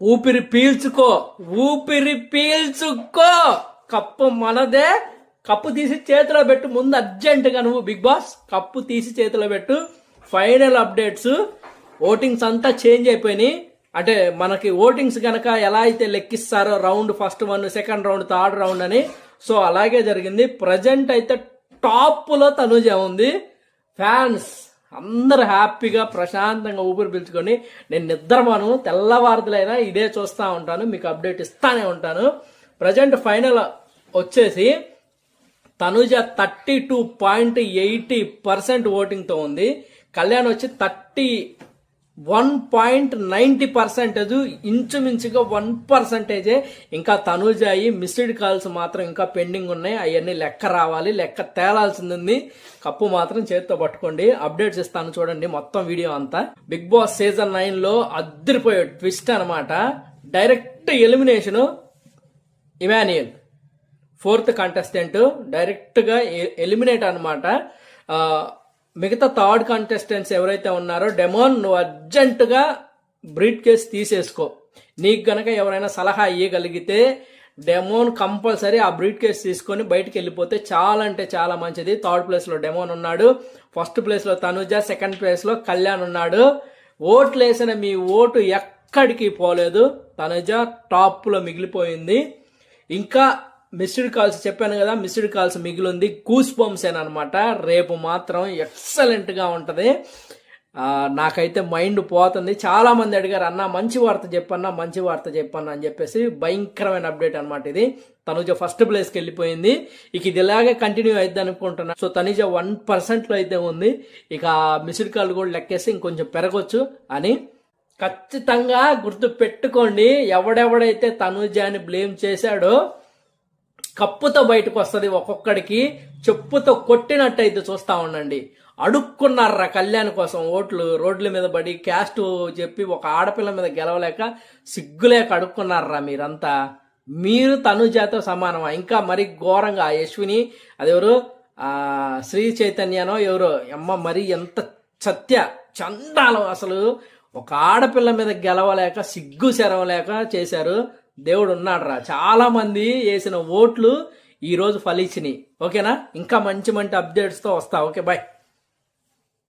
ఊపిరి పీల్చుకో, ఊపిరి పీల్చుకో. కప్పు మనదే. కప్పు తీసి చేతిలో పెట్టు ముందు అర్జెంటుగా. నువ్వు బిగ్ బాస్ కప్పు తీసి చేతిలో పెట్టు. ఫైనల్ అప్డేట్స్, ఓటింగ్స్ అంతా చేంజ్ అయిపోయినాయి. అంటే మనకి ఓటింగ్స్ గనక ఎలా అయితే లెక్కిస్తారో round first 1, second round, third round అని, సో అలాగే జరిగింది. ప్రజెంట్ అయితే టాప్ లో తనుజ ఉంది. ఫ్యాన్స్ అందరు హ్యాపీగా ప్రశాంతంగా ఊపిరి పీల్చుకొని, నేను నిద్రమాను, తెల్లవారుదలైనా ఇదే చూస్తూ ఉంటాను, మీకు అప్డేట్ ఇస్తానే ఉంటాను. ప్రజెంట్ ఫైనల్ వచ్చేసి తనుజ 32.80% ఓటింగ్తో ఉంది. కళ్యాణ్ వచ్చి 31.90%, ఇంచుమించుగా 1%. ఇంకా తనుజ అయ్యి మిస్డ్ కాల్స్ మాత్రం ఇంకా పెండింగ్ ఉన్నాయి. అవన్నీ లెక్క రావాలి, లెక్క తేలాల్సింది ఉంది. కప్పు మాత్రం చేతితో పట్టుకోండి. అప్డేట్స్ ఇస్తాను చూడండి మొత్తం వీడియో అంతా. బిగ్ బాస్ సీజన్ 9 లో అద్దరిపోయే ట్విస్ట్ అనమాట. Direct elimination Emmanuel, 4th contestant direct గా ఎలిమినేట్ అనమాట. మిగతా 3rd కంటెస్టెంట్స్ ఎవరైతే ఉన్నారో, డెమోన్ నువ్వు అర్జెంటుగా బ్రీట్ కేస్ తీసేసుకో. నీకు గనక ఎవరైనా సలహా ఇవ్వగలిగితే డెమోన్ కంపల్సరీ ఆ బ్రీట్ కేస్ తీసుకొని బయటికి వెళ్ళిపోతే చాలా అంటే చాలా మంచిది. 3rd ప్లేస్ లో డెమోన్ ఉన్నాడు, 1st ప్లేస్ లో తనుజ, 2nd ప్లేస్ లో కళ్యాణ్ ఉన్నాడు. ఓట్లు వేసిన మీ ఓటు ఎక్కడికి పోలేదు, తనుజ టాప్ లో మిగిలిపోయింది. ఇంకా మిస్డ్ కాల్స్ చెప్పాను కదా, మిస్డ్ కాల్స్ మిగిలింది. గూస్ బంప్స్ అనమాట. రేపు మాత్రం ఎక్సలెంట్ గా ఉంటది. నాకైతే మైండ్ పోతుంది. చాలా మంది అడిగారు, అన్న మంచి వార్త చెప్పన్నా, మంచి వార్త చెప్పన్నా అని చెప్పేసి. భయంకరమైన అప్డేట్ అనమాట ఇది. తనుజ 1st ప్లేస్ కి వెళ్ళిపోయింది. ఇక ఇది ఇలాగే కంటిన్యూ అయితే అనుకుంటున్నా. సో తనుజ 1% లో అయితే ఉంది. ఇక మిస్డ్ కాల్ కూడా లెక్కేసి ఇంకొంచెం పెరగొచ్చు అని. ఖచ్చితంగా గుర్తు పెట్టుకోండి, ఎవడెవడైతే తనుజాని బ్లేమ్ చేశాడో కప్పుతో బయటకు వస్తుంది. ఒక్కొక్కడికి చెప్పుతో కొట్టినట్టయితే చూస్తా ఉండండి. అడుక్కున్నారా కళ్యాణ్ కోసం ఓట్లు, రోడ్ల మీద పడి క్యాస్ట్ చెప్పి ఒక ఆడపిల్ల మీద గెలవలేక సిగ్గులేక అడుక్కున్నారా మీరంతా. మీరు తనుజాతో సమానమా? ఇంకా మరి ఘోరంగా యశ్విని, అదెవరు శ్రీ చైతన్యనో ఎవరో, అమ్మ మరి ఎంత చండాలం అసలు. ఒక ఆడపిల్ల మీద గెలవలేక సిగ్గు శరవలేక చేశారు. దేవుడు ఉన్నాడు రా. చాలా మంది వేసిన ఓట్లు ఈ రోజు ఫలించినాయి. ఓకేనా? ఇంకా మంచి మంచి అప్డేట్స్ తో వస్తా. Okay, bye.